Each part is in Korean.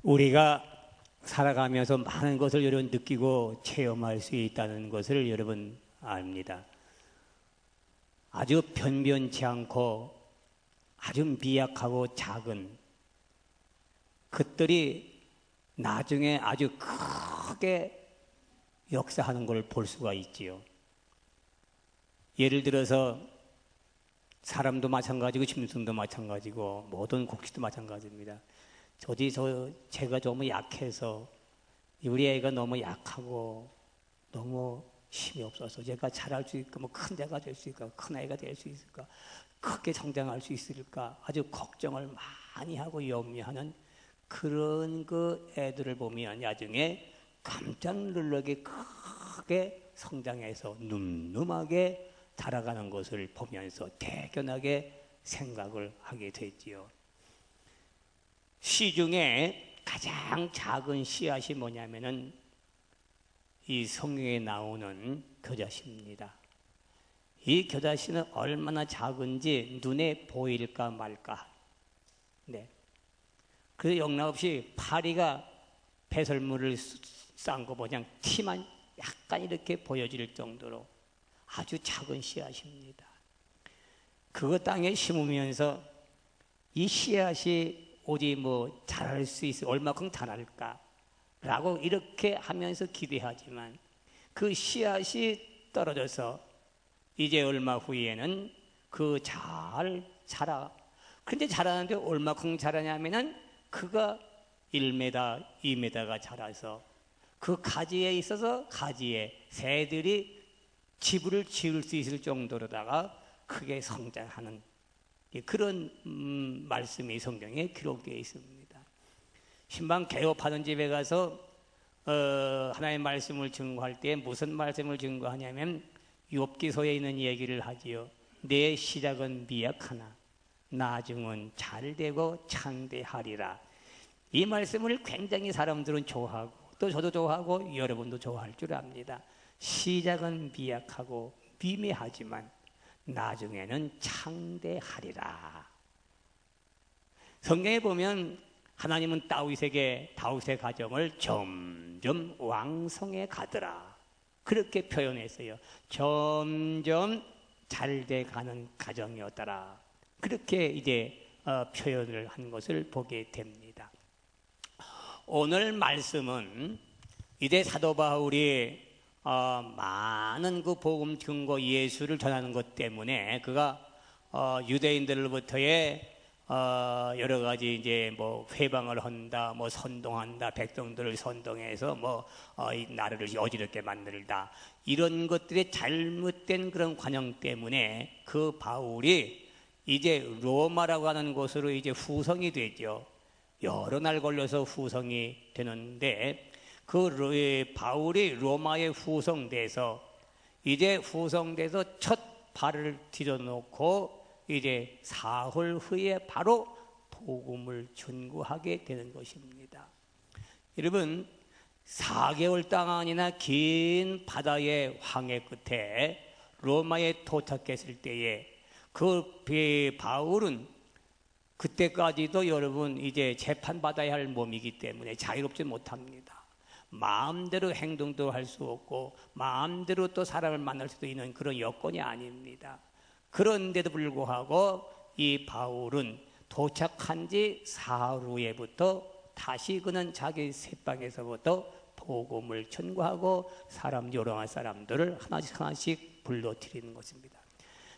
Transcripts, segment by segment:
우리가 살아가면서 많은 것을 여러분 느끼고 체험할 수 있다는 것을 여러분 압니다. 아주 변변치 않고 아주 미약하고 작은 것들이 나중에 아주 크게 역사하는 걸 볼 수가 있지요. 예를 들어서 사람도 마찬가지고 짐승도 마찬가지고 모든 곡식도 마찬가지입니다. 제가 너무 약해서 우리 애가 너무 약하고 너무 힘이 없어서 제가 잘할 수 있을까, 뭐 큰 데가 될 수 있을까, 큰 아이가 될 수 있을까, 크게 성장할 수 있을까 아주 걱정을 많이 하고 염려하는 그런 그 애들을 보면 나중에 깜짝 놀라게 크게 성장해서 늠름하게 자라가는 것을 보면서 대견하게 생각을 하게 되지요. 씨 중에 가장 작은 씨앗이 뭐냐면은 이 성경에 나오는 겨자씨입니다. 이 겨자씨는 얼마나 작은지 눈에 보일까 말까. 네. 그 영락없이 파리가 배설물을 싼 거 그냥 티만 약간 이렇게 보여질 정도로 아주 작은 씨앗입니다. 그거 땅에 심으면서 이 씨앗이 어디 뭐 자랄 수 있어 얼마큼 자랄까 라고 이렇게 하면서 기대하지만 그 씨앗이 떨어져서 이제 얼마 후에는 그 잘 자라. 그런데 자라는데 얼마큼 자라냐면은 그가 1m, 2m가 자라서 그 가지에 있어서 가지에 새들이 집을 지을 수 있을 정도로다가 크게 성장하는 그런 말씀이 성경에 기록되어 있습니다. 신방 개업하는 집에 가서 하나님의 말씀을 증거할 때 무슨 말씀을 증거하냐면 욥기서에 있는 얘기를 하지요. 내 시작은 미약하나 나중은 잘되고 창대하리라. 이 말씀을 굉장히 사람들은 좋아하고 또 저도 좋아하고 여러분도 좋아할 줄 압니다. 시작은 미약하고 미미하지만 나중에는 창대하리라. 성경에 보면 하나님은 다윗의 가정을 점점 왕성해 가더라. 그렇게 표현했어요. 점점 잘돼 가는 가정이었더라. 그렇게 이제 표현을 한 것을 보게 됩니다. 오늘 말씀은 이제 사도 바울이 많은 그 복음 증거 예수를 전하는 것 때문에 그가 유대인들로부터의 여러 가지 이제 뭐 회방을 한다, 뭐 선동한다, 백성들을 선동해서 뭐 나라를 어지럽게 만들다 이런 것들의 잘못된 그런 관영 때문에 그 바울이 이제 로마라고 하는 곳으로 이제 후송이 되죠. 여러 날 걸려서 후송이 되는데 그 바울이 로마에 후송돼서 첫 발을 디뎌놓고 이제 사흘 후에 바로 복음을 전구하게 되는 것입니다. 여러분 4개월 동안이나 긴 바다의 황해 끝에 로마에 도착했을 때에 그 바울은 그때까지도 여러분 이제 재판받아야 할 몸이기 때문에 자유롭지 못합니다. 마음대로 행동도 할 수 없고 마음대로 또 사람을 만날 수도 있는 그런 여건이 아닙니다. 그런데도 불구하고 이 바울은 도착한 지 사흘 후에부터 다시 그는 자기 새방에서부터 복음을 전구하고 여러 사람들을 하나씩 불러들이는 것입니다.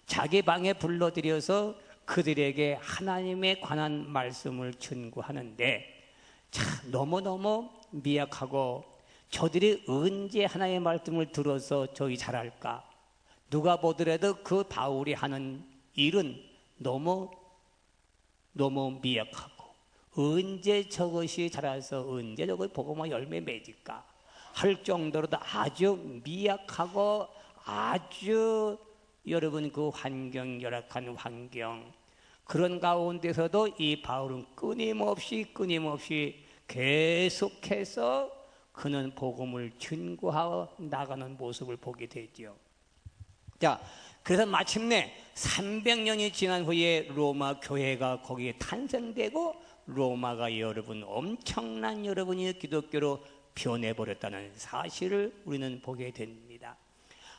자기 방에 불러들여서 그들에게 하나님에 관한 말씀을 전구하는데 참 너무너무 미약하고 저들이 언제 하나님의 말씀을 들어서 저희 잘할까? 누가 보더라도 그 바울이 하는 일은 너무 미약하고 언제 저것이 자라서 언제 저걸 복음의 열매 맺을까 할 정도로도 아주 미약하고 아주 여러분 그 열악한 환경 그런 가운데서도 이 바울은 끊임없이 계속해서 그는 복음을 전구하고 나가는 모습을 보게 되죠. 자, 그래서 마침내 300년이 지난 후에 로마 교회가 거기에 탄생되고 로마가 여러분 엄청난 여러분이 기독교로 변해버렸다는 사실을 우리는 보게 됩니다.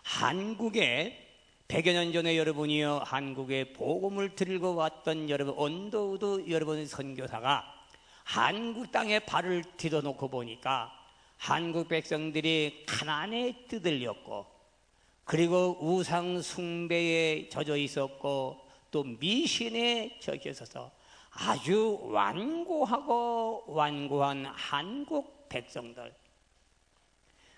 한국에 100여 년 전에 여러분이요 한국에 복음을 들고 왔던 여러분 언더우드 여러분 선교사가 한국 땅에 발을 디뎌놓고 보니까 한국 백성들이 가난에 뜨들렸고 그리고 우상 숭배에 젖어 있었고 또 미신에 젖어 있어서 아주 완고한 한국 백성들,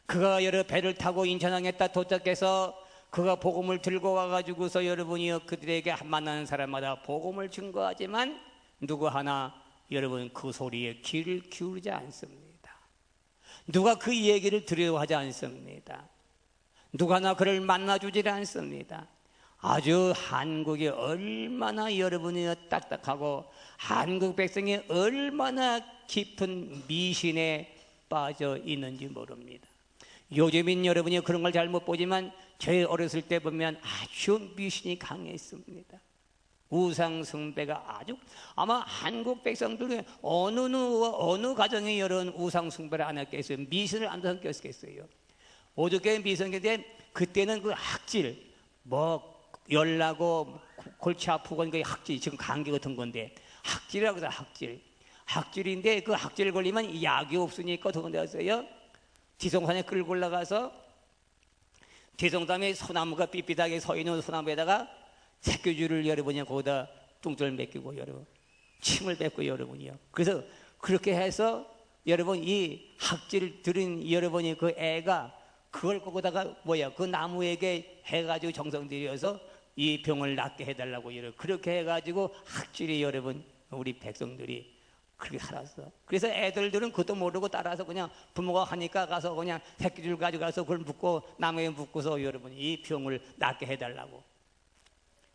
그가 여러 배를 타고 인천항에다 도착해서 그가 복음을 들고 와가지고서 여러분이요 그들에게 만나는 사람마다 복음을 증거하지만 누구 하나 여러분 그 소리에 귀를 기울이지 않습니다. 누가 그 얘기를 들으려 하지 않습니다. 누가 하나 그를 만나주지 않습니다. 아주 한국이 얼마나 여러분이 딱딱하고 한국 백성이 얼마나 깊은 미신에 빠져 있는지 모릅니다. 요즘인 여러분이 그런 걸 잘 못 보지만 저희 어렸을 때 보면 아주 미신이 강했습니다. 우상 숭배가 아주 아마 한국 백성들이 어느 가정에 이런 우상 숭배를 안 했겠어요? 미신을 안 섬겼겠어요? 오죽게 미신인데 그때는 그 학질 열나고 골치 아프고 그 학질 지금 감기 같은 건데 학질이라고 해서 학질인데 그 학질 걸리면 약이 없으니까 어떻게 되었어요? 지송산에 끌고 올라가서 지송산에 소나무가 삐삐하게 서 있는 소나무에다가 새끼줄을 여러분이 거기다 뚱줄 맡기고 여러분 침을 뱉고 여러분이요. 그래서 그렇게 해서 여러분 이 학질 들은 여러분이 그 애가 그걸 거기다가 그 나무에게 해가지고 정성 들여서 이 병을 낫게 해달라고 그렇게 해가지고 학질이 여러분 우리 백성들이 그렇게 살았어. 그래서 애들들은 그것도 모르고 따라서 그냥 부모가 하니까 가서 그냥 새끼줄 가져가서 그걸 묶고 나무에 묶고서 여러분 이 병을 낫게 해달라고.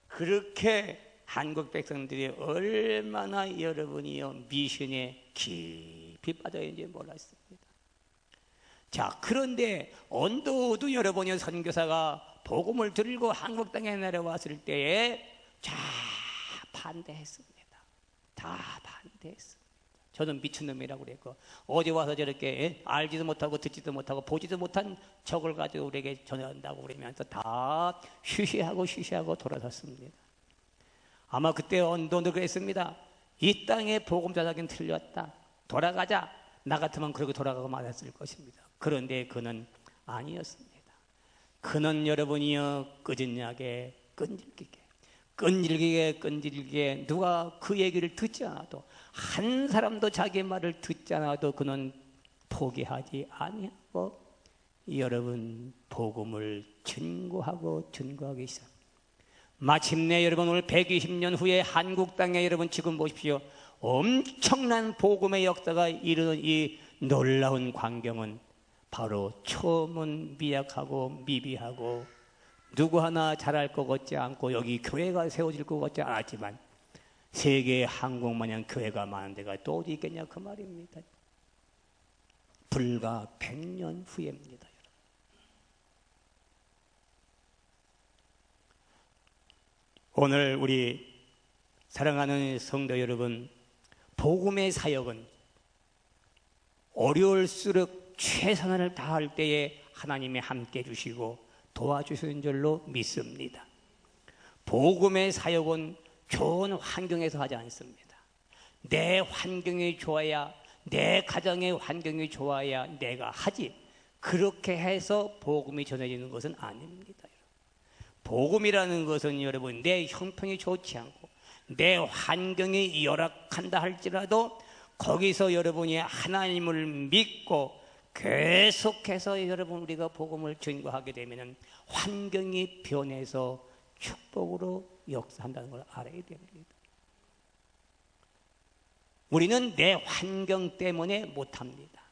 그렇게 한국 백성들이 얼마나 여러분이요 미신에 깊이 빠져 있는지 몰랐습니다. 자, 그런데 언더우드 여러분이 선교사가 복음을 들고 한국 땅에 내려왔을 때에 다 반대했습니다. 저는 미친놈이라고 그랬고 어디 와서 저렇게 알지도 못하고 듣지도 못하고 보지도 못한 적을 가지고 우리에게 전한다고 그러면서 다 쉬쉬하고 돌아섰습니다. 아마 그때 언더우드 그랬습니다. 이 땅의 복음 전하기는 틀렸다. 돌아가자. 나 같으면 그렇게 돌아가고 말았을 것입니다. 그런데 그는 아니었습니다. 그는 여러분이요 끄진하게 끈질기게 누가 그 얘기를 듣지 않아도 한 사람도 자기 말을 듣지 않아도 그는 포기하지 아니하고 여러분 복음을 증거하기 시작. 마침내 여러분 오늘 120년 후에 한국 땅에 여러분 지금 보십시오. 엄청난 복음의 역사가 이르는 이 놀라운 광경은 바로 처음은 미약하고 미비하고 누구 하나 잘할 것 같지 않고 여기 교회가 세워질 것 같지 않았지만 세계 한국 마냥 교회가 많은 데가 또 어디 있겠냐 그 말입니다. 불과 100년 후입니다. 오늘 우리 사랑하는 성도 여러분, 복음의 사역은 어려울수록 최선을 다할 때에 하나님이 함께 해주시고 도와주시는 줄로 믿습니다. 복음의 사역은 좋은 환경에서 하지 않습니다. 내 환경이 좋아야, 내 가정의 환경이 좋아야 내가 하지, 그렇게 해서 복음이 전해지는 것은 아닙니다. 복음이라는 것은 여러분 내 형편이 좋지 않고 내 환경이 열악한다 할지라도 거기서 여러분이 하나님을 믿고 계속해서 여러분 우리가 복음을 증거하게 되면 환경이 변해서 축복으로 역사한다는 걸 알아야 됩니다. 우리는 내 환경 때문에 못합니다.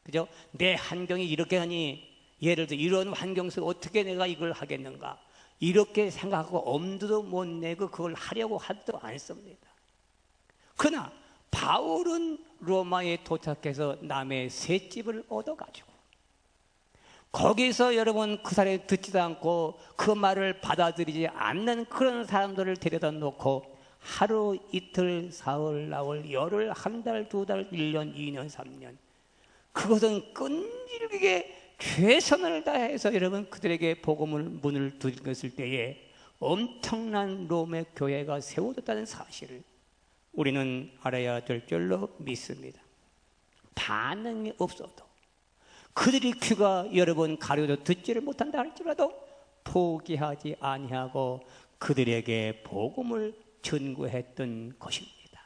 그죠? 내 환경이 이렇게 하니 예를 들어 이런 환경 속에 어떻게 내가 이걸 하겠는가 이렇게 생각하고 엄두도 못 내고 그걸 하려고 하지도 않습니다. 그러나 바울은 로마에 도착해서 남의 셋집을 얻어가지고 거기서 여러분 그 사람이 듣지도 않고 그 말을 받아들이지 않는 그런 사람들을 데려다 놓고 하루 이틀 사흘 나흘 열흘 한 달 두 달 1년 2년 3년 그것은 끈질기게 최선을 다해서 여러분 그들에게 복음을 문을 두드렸을 때에 엄청난 롬의 교회가 세워졌다는 사실을 우리는 알아야 될 줄로 믿습니다. 반응이 없어도 그들이 귀가 여러분 가려도 듣지를 못한다 할지라도 포기하지 아니하고 그들에게 복음을 전구했던 것입니다.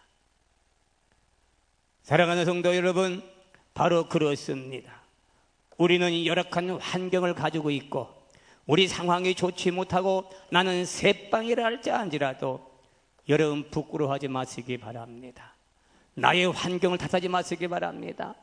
사랑하는 성도 여러분, 바로 그렇습니다. 우리는 열악한 환경을 가지고 있고 우리 상황이 좋지 못하고 나는 새빵이라 할지언정도 여러분 부끄러워하지 마시기 바랍니다. 나의 환경을 탓하지 마시기 바랍니다.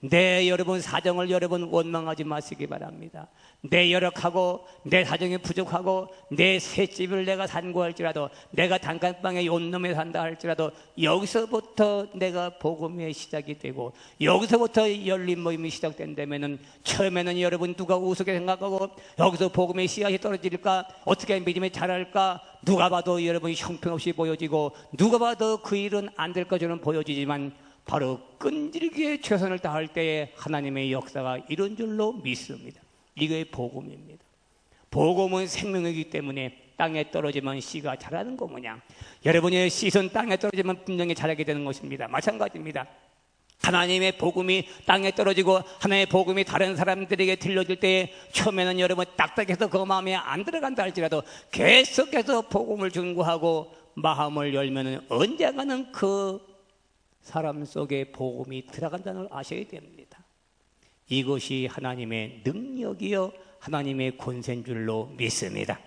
내 여러분 사정을 여러분 원망하지 마시기 바랍니다. 내 열악하고 내 사정이 부족하고 내 셋집을 내가 산고 할지라도 내가 단칸방에 온놈에 산다 할지라도 여기서부터 내가 복음의 시작이 되고 여기서부터 열린 모임이 시작된다면은 처음에는 여러분 누가 우습게 생각하고 여기서 복음의 씨앗이 떨어질까 어떻게 믿음이 자랄까 누가 봐도 여러분이 형편없이 보여지고 누가 봐도 그 일은 안 될 것처럼 보여지지만 바로 끈질기게 최선을 다할 때에 하나님의 역사가 이런 줄로 믿습니다. 이게 복음입니다. 복음은 생명이기 때문에 땅에 떨어지면 씨가 자라는 거 뭐냐. 여러분의 씨는 땅에 떨어지면 분명히 자라게 되는 것입니다. 마찬가지입니다. 하나님의 복음이 땅에 떨어지고 하나님의 복음이 다른 사람들에게 들려질 때에 처음에는 여러분 딱딱해서 그 마음에 안 들어간다 할지라도 계속해서 복음을 전구하고 마음을 열면은 언젠가는 그 사람 속에 복음이 들어간다는 걸 아셔야 됩니다. 이것이 하나님의 능력이요 하나님의 권세인 줄로 믿습니다.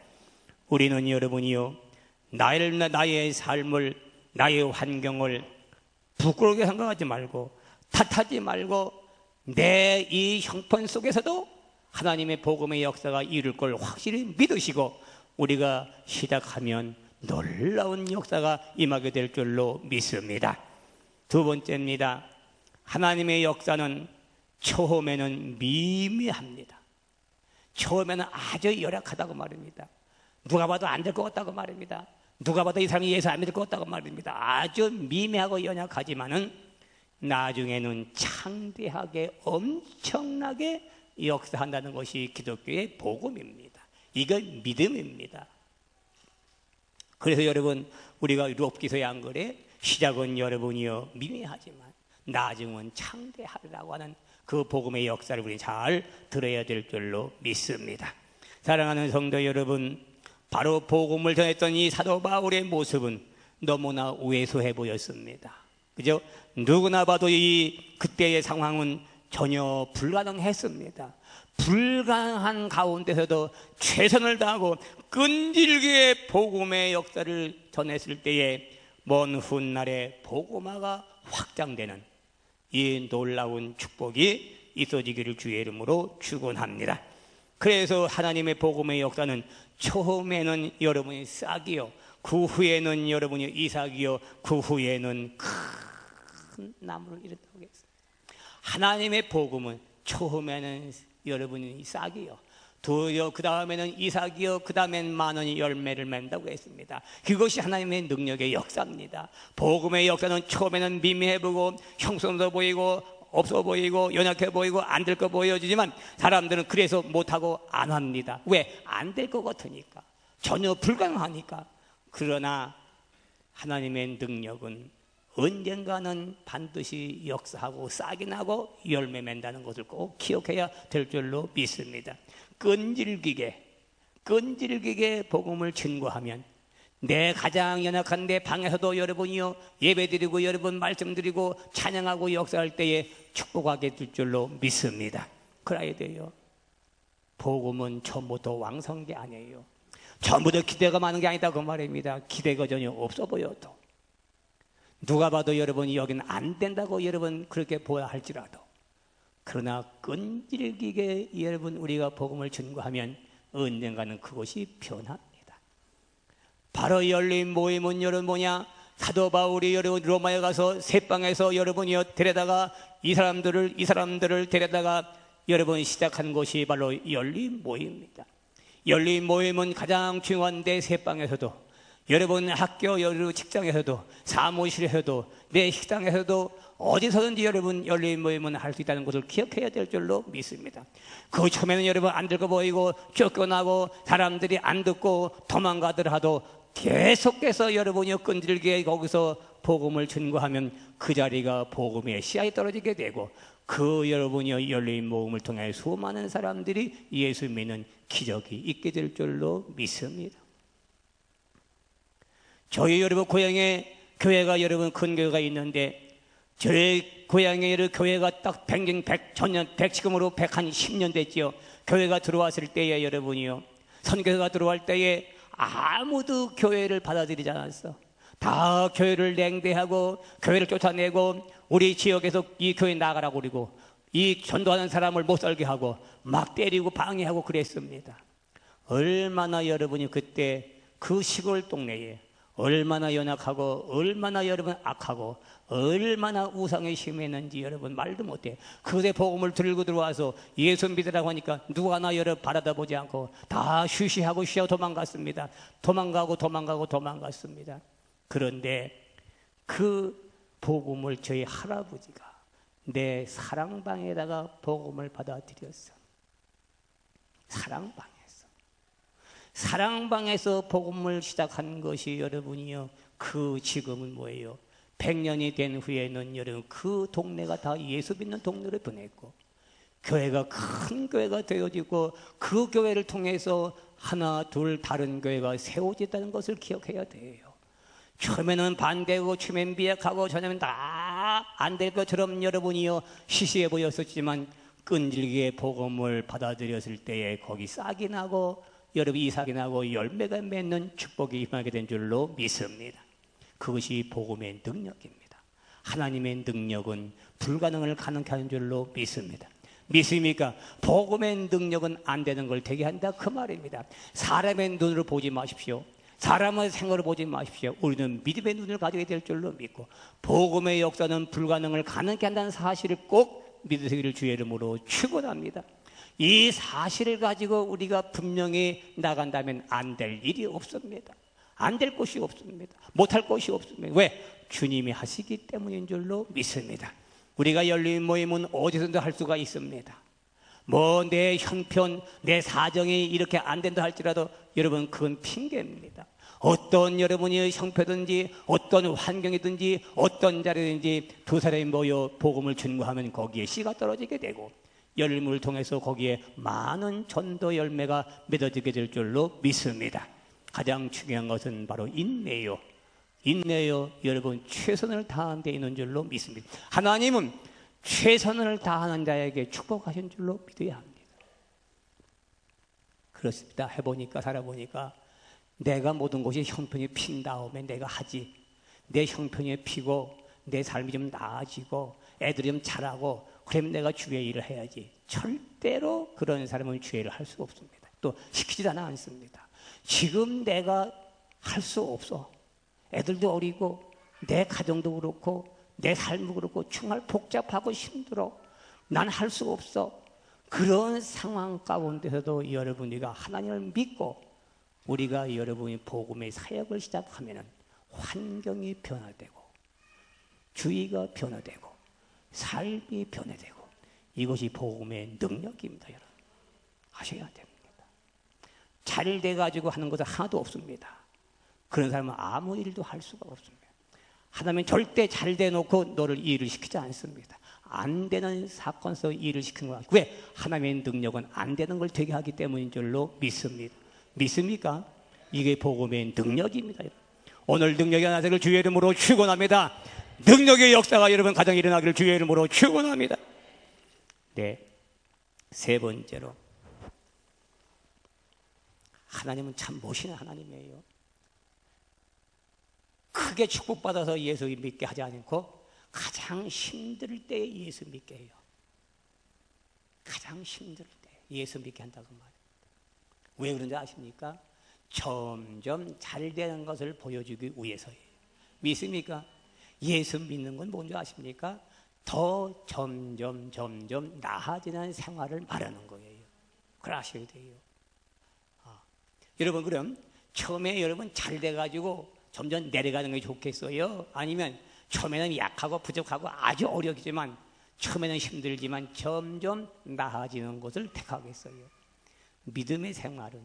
우리는 여러분이요 나의 삶을 나의 환경을 부끄럽게 생각하지 말고 탓하지 말고 내 이 형편 속에서도 하나님의 복음의 역사가 이룰 걸 확실히 믿으시고 우리가 시작하면 놀라운 역사가 임하게 될 줄로 믿습니다. 두 번째입니다. 하나님의 역사는 처음에는 미미합니다. 처음에는 아주 열악하다고 말입니다. 누가 봐도 안 될 것 같다고 말입니다. 누가 봐도 이 사람이 예수 안 믿을 것 같다고 말입니다. 아주 미미하고 연약하지만은 나중에는 창대하게 엄청나게 역사한다는 것이 기독교의 복음입니다. 이건 믿음입니다. 그래서 여러분 우리가 욥기서에 안 그래? 시작은 여러분이요 미미하지만 나중은 창대하리라고 하는 그 복음의 역사를 우리 잘 들어야 될 줄로 믿습니다. 사랑하는 성도 여러분, 바로 복음을 전했던 이 사도 바울의 모습은 너무나 우회소해 보였습니다. 그죠? 누구나 봐도 이 그때의 상황은 전혀 불가능했습니다. 불가능한 가운데서도 최선을 다하고 끈질기게 복음의 역사를 전했을 때에 먼 훗날에 복음화가 확장되는 이 놀라운 축복이 있어지기를 주의 이름으로 축원합니다. 그래서 하나님의 복음의 역사는 처음에는 여러분이 싹이요 그 후에는 여러분이 이삭이요 그 후에는 큰 나무를 이뤘다고 했습니다. 하나님의 복음은 처음에는 여러분이 싹이요 그 다음에는 이삭이요 그 다음엔 많은 열매를 맺는다고 했습니다. 그것이 하나님의 능력의 역사입니다. 복음의 역사는 처음에는 미미해 보이고 형성없어 보이고 없어 보이고 연약해 보이고 안 될 거 보여지지만 사람들은 그래서 못하고 안 합니다. 왜? 안 될 것 같으니까 전혀 불가능하니까. 그러나 하나님의 능력은 언젠가는 반드시 역사하고 싹이 나고 열매 맺는다는 것을 꼭 기억해야 될 줄로 믿습니다. 끈질기게 복음을 증거하면 내 가장 연약한 내 방에서도 여러분이요 예배드리고 여러분 말씀드리고 찬양하고 역사할 때에 축복하게 될 줄로 믿습니다. 그래야 돼요. 복음은 처음부터 왕성한 게 아니에요. 처음부터 기대가 많은 게 아니다 그 말입니다. 기대가 전혀 없어 보여도 누가 봐도 여러분이 여기는 안 된다고 여러분 그렇게 보아 할지라도 그러나 끈질기게 여러분 우리가 복음을 전거하면 언젠가는 그것이 변합니다. 바로 열린 모임은 여러분 뭐냐? 사도 바울이 여러분 로마에 가서 새방에서 여러분이 데려다가 이 사람들을 데려다가 여러분 시작한 곳이 바로 열린 모임입니다. 열린 모임은 가장 중요한 내 새방에서도, 여러분 학교, 여러 직장에서도, 사무실에서도, 내 식당에서도, 어디서든지 여러분 열린 모임은 할 수 있다는 것을 기억해야 될 줄로 믿습니다. 그 처음에는 여러분 안 들고 보이고 쫓겨나고 사람들이 안 듣고 도망가더라도 계속해서 여러분이 끈질기게 거기서 복음을 전거하면 그 자리가 복음의 씨앗이 떨어지게 되고, 그 여러분이 열린 모임을 통해 수많은 사람들이 예수 믿는 기적이 있게 될 줄로 믿습니다. 저희 여러분 고향에 교회가 여러분 큰 교회가 있는데, 저희 고향에 교회가 딱 지금으로 110년 됐지요. 교회가 들어왔을 때에 여러분이요, 선교회가 들어올 때에 아무도 교회를 받아들이지 않았어. 다 교회를 냉대하고 교회를 쫓아내고 우리 지역에서 이 교회 나가라고 그러고 이 전도하는 사람을 못 살게 하고 막 때리고 방해하고 그랬습니다. 얼마나 여러분이 그때 그 시골 동네에 얼마나 연약하고 얼마나 여러분 악하고 얼마나 우상에 심했는지 여러분 말도 못해. 그대 복음을 들고 들어와서 예수 믿으라고 하니까 누가 하나 여러분 바라다보지 않고 다 쉬쉬하고 쉬어 도망갔습니다. 도망갔습니다. 그런데 그 복음을 저희 할아버지가 내 사랑방에다가 복음을 받아들였어. 사랑방에서 복음을 시작한 것이 여러분이요, 그 지금은 뭐예요? 100년이 된 후에는 여러분 그 동네가 다 예수 믿는 동네로 변했고, 교회가 큰 교회가 되어지고, 그 교회를 통해서 하나 둘 다른 교회가 세워졌다는 것을 기억해야 돼요. 처음에는 반대고 처음엔 비약하고 저녁엔 다 안 될 것처럼 여러분이요 시시해 보였었지만, 끈질기게 복음을 받아들였을 때에 거기 싹이 나고 여러분 이삭이 나고 열매가 맺는 축복이 임하게 된 줄로 믿습니다. 그것이 복음의 능력입니다. 하나님의 능력은 불가능을 가능케 하는 줄로 믿습니다. 믿습니까? 복음의 능력은 안 되는 걸 되게 한다, 그 말입니다. 사람의 눈으로 보지 마십시오. 사람의 생각으로 보지 마십시오. 우리는 믿음의 눈을 가지게 될 줄로 믿고, 복음의 역사는 불가능을 가능케 한다는 사실을 꼭 믿으시기를 주의 이름으로 축원합니다. 이 사실을 가지고 우리가 분명히 나간다면 안 될 일이 없습니다. 안 될 것이 없습니다. 못할 것이 없습니다. 왜? 주님이 하시기 때문인 줄로 믿습니다. 우리가 열린 모임은 어디서든 할 수가 있습니다. 뭐 내 형편, 내 사정이 이렇게 안 된다 할지라도 여러분 그건 핑계입니다. 어떤 여러분이 형편이든지 어떤 환경이든지 어떤 자리든지 두 사람이 모여 복음을 전거하면 거기에 씨가 떨어지게 되고, 열림을 통해서 거기에 많은 전도 열매가 맺어지게 될 줄로 믿습니다. 가장 중요한 것은 바로 인내요. 여러분 최선을 다하는 데 있는 줄로 믿습니다. 하나님은 최선을 다하는 자에게 축복하신 줄로 믿어야 합니다. 그렇습니다. 해보니까 살아보니까 내가 모든 것이 형편이 핀 다음에 내가 하지, 내 형편이 피고 내 삶이 좀 나아지고 애들이 좀 자라고 그러면 내가 주의 일을 해야지. 절대로 그런 사람은 주의 일을 할 수 없습니다. 또 시키지도 않습니다. 지금 내가 할 수 없어. 애들도 어리고 내 가정도 그렇고 내 삶도 그렇고 정말 복잡하고 힘들어. 난 할 수 없어. 그런 상황 가운데서도 여러분이가 하나님을 믿고 우리가 여러분이 복음의 사역을 시작하면 환경이 변화되고 주의가 변화되고 삶이 변화되고, 이것이 복음의 능력입니다. 여러분 아셔야 됩니다. 잘 돼가지고 하는 것은 하나도 없습니다. 그런 사람은 아무 일도 할 수가 없습니다. 하나님은 절대 잘 돼놓고 너를 일을 시키지 않습니다. 안 되는 사건 속 일을 시키는 거야. 왜? 하나님의 능력은 안 되는 걸 되게 하기 때문인 줄로 믿습니다. 믿습니까? 이게 복음의 능력입니다. 오늘 능력이 나타나기를 주의 이름으로 축원합니다. 능력의 역사가 여러분 가정에 일어나기를 주의 이름으로 축원합니다. 네, 세 번째로 하나님은 참 멋있는 하나님이에요. 크게 축복받아서 예수 믿게 하지 않고 가장 힘들 때 예수 믿게 해요. 가장 힘들 때 예수 믿게 한다고 말해요. 왜 그런지 아십니까? 점점 잘 되는 것을 보여주기 위해서예요. 믿습니까? 예수 믿는 건 뭔지 아십니까? 더 점점 나아지는 생활을 말하는 거예요. 그러셔야 돼요. 여러분, 그럼 처음에 여러분 잘 돼가지고 점점 내려가는 게 좋겠어요? 아니면 처음에는 약하고 부족하고 아주 어렵지만 처음에는 힘들지만 점점 나아지는 것을 택하겠어요? 믿음의 생활은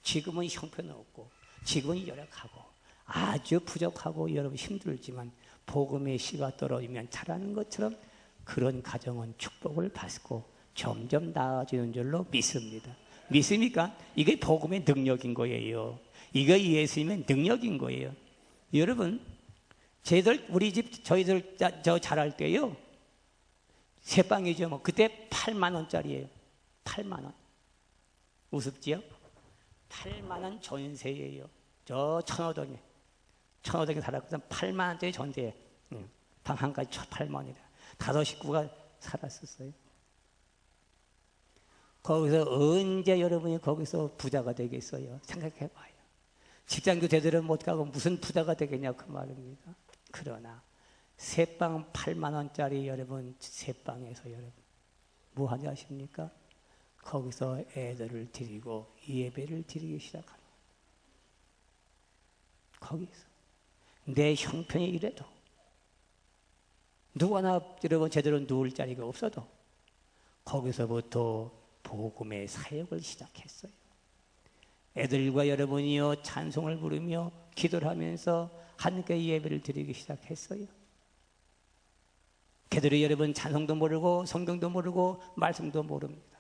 지금은 형편없고 지금은 열악하고 아주 부족하고 여러분 힘들지만 복음의 씨가 떨어지면 자라는 것처럼 그런 가정은 축복을 받고 점점 나아지는 줄로 믿습니다. 믿습니까? 이게 복음의 능력인 거예요. 이거 예수님의 능력인 거예요. 여러분, 저희들 자랄 때요, 새빵이죠. 뭐 그때 8만 원짜리예요. 8만 원. 우습지요? 8만 원 전세예요. 저 천호동에 살았거든. 8만 원짜리 전세에 방 한 가지 8만 원이다. 5 식구가 살았었어요. 거기서 언제 여러분이 거기서 부자가 되겠어요? 생각해봐요. 직장도 제대로 못 가고 무슨 부자가 되겠냐 그 말입니다. 그러나 새빵 8만 원짜리 여러분 새빵에서 여러분 뭐 하냐 아십니까? 거기서 애들을 드리고 예배를 드리기 시작합니다. 거기서 내 형편이 이래도 누구 하나 여러분 제대로 누울 자리가 없어도 거기서부터 복음의 사역을 시작했어요. 애들과 여러분이요 찬송을 부르며 기도를 하면서 함께 예배를 드리기 시작했어요. 걔들이 여러분 찬송도 모르고 성경도 모르고 말씀도 모릅니다.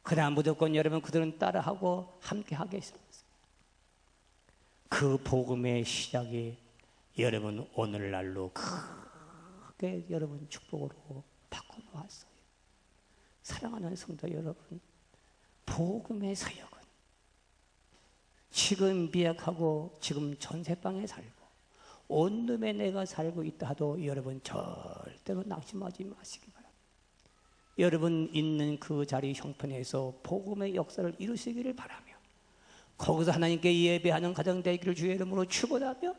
그러나 무조건 여러분 그들은 따라하고 함께 하게 했습니다. 그 복음의 시작이 여러분 오늘날로 크게 여러분 축복으로 바꿔놓았어요. 사랑하는 성도 여러분, 복음의 사역은 지금 미약하고 지금 전세방에 살고 온몸에 내가 살고 있다 하도 여러분 절대로 낙심하지 마시기 바랍니다. 여러분 있는 그 자리 형편에서 복음의 역사를 이루시기를 바라며 거기서 하나님께 예배하는 가정 되기를 주의 이름으로 축원하며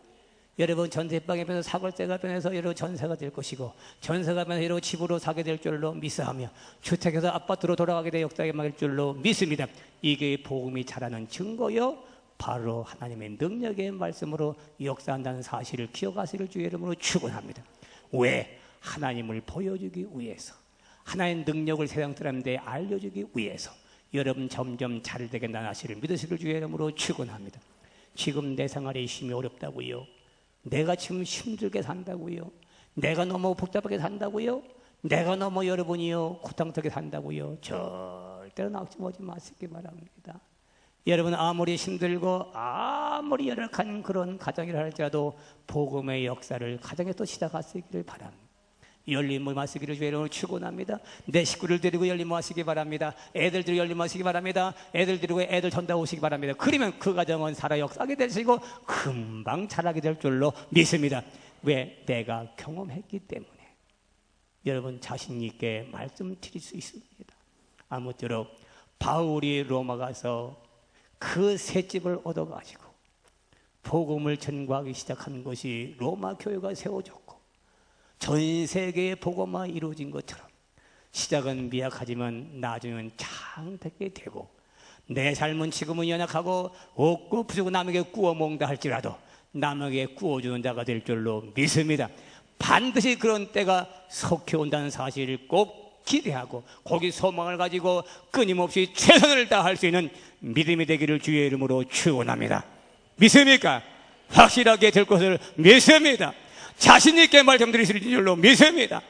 여러분 전세방에 변해서 사골세가 변해서 여러분 전세가 될 것이고 전세가 변해서 여러분 집으로 사게 될 줄로 믿사하며 주택에서 아파트로 돌아가게 될 역사가 될 줄로 믿습니다. 이게 복음이 자라는 증거요 바로 하나님의 능력의 말씀으로 역사한다는 사실을 기억하시기를 주의 이름으로 축원합니다. 왜? 하나님을 보여주기 위해서 하나님의 능력을 세상 사람들에 알려주기 위해서 여러분 점점 잘되게 나아가시를 믿으시기를 주의 이름으로 축원합니다. 지금 내 생활이 힘이 어렵다고요? 내가 지금 힘들게 산다고요? 내가 너무 복잡하게 산다고요? 내가 너무 여러분이요 고통스럽게 산다고요? 절대로 낙심하지 마시기 바랍니다. 여러분 아무리 힘들고 아무리 열악한 그런 가정이라 할지라도 복음의 역사를 가정에서 시작하시기를 바랍니다. 열림을 마시기를 주의 이름으로 축원합니다. 내 식구를 데리고 열림 하시기 바랍니다. 애들 데리고 열림 하시기 바랍니다. 애들 데리고 애들 전다 오시기 바랍니다. 그러면 그 가정은 살아 역사하게 되시고 금방 자라게 될 줄로 믿습니다. 왜? 내가 경험했기 때문에 여러분 자신 있게 말씀드릴 수 있습니다. 아무쪼록 바울이 로마 가서 그 셋집을 얻어가지고 복음을 전거하기 시작한 것이 로마 교회가 세워졌고 전 세계의 복음화 이루어진 것처럼 시작은 미약하지만 나중은 창대하게 되고 내 삶은 지금은 연약하고 없고 부족하고 남에게 구워 먹는다 할지라도 남에게 구워주는 자가 될 줄로 믿습니다. 반드시 그런 때가 속해 온다는 사실을 꼭 기대하고 거기 소망을 가지고 끊임없이 최선을 다할 수 있는 믿음이 되기를 주의 이름으로 축원합니다. 믿습니까? 확실하게 될 것을 믿습니다. 자신 있게 말씀드릴 줄로 믿습니다.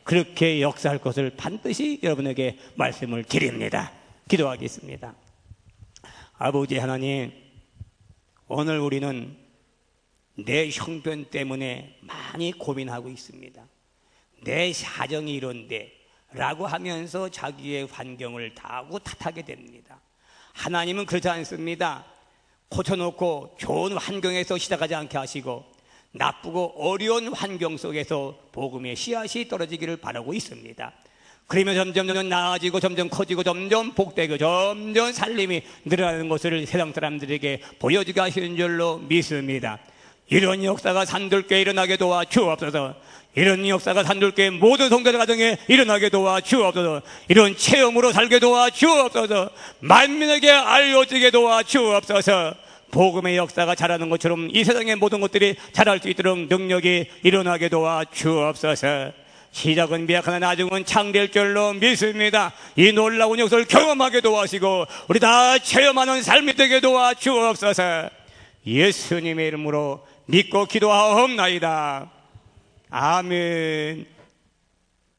그렇게 역사할 것을 반드시 여러분에게 말씀을 드립니다. 기도하겠습니다. 아버지 하나님, 오늘 우리는 내 형편 때문에 많이 고민하고 있습니다. 내 사정이 이런데 라고 하면서 자기의 환경을 다하고 탓하게 됩니다. 하나님은 그렇지 않습니다. 고쳐놓고 좋은 환경에서 시작하지 않게 하시고 나쁘고 어려운 환경 속에서 복음의 씨앗이 떨어지기를 바라고 있습니다. 그러면 점점 나아지고 점점 커지고 점점 복되고 점점 살림이 늘어나는 것을 세상 사람들에게 보여주게 하시는 줄로 믿습니다. 이런 역사가 산들께 일어나게 도와 주옵소서. 이런 역사가 산돌교회 모든 성도들 가정에 일어나게 도와 주옵소서. 이런 체험으로 살게 도와 주옵소서. 만민에게 알려지게 도와 주옵소서. 복음의 역사가 자라는 것처럼 이 세상의 모든 것들이 자랄 수 있도록 능력이 일어나게 도와 주옵소서. 시작은 미약하나 나중은 창대할 줄로 믿습니다. 이 놀라운 역사를 경험하게 도와시고 우리 다 체험하는 삶이 되게 도와 주옵소서. 예수님의 이름으로 믿고 기도하옵나이다. 아멘.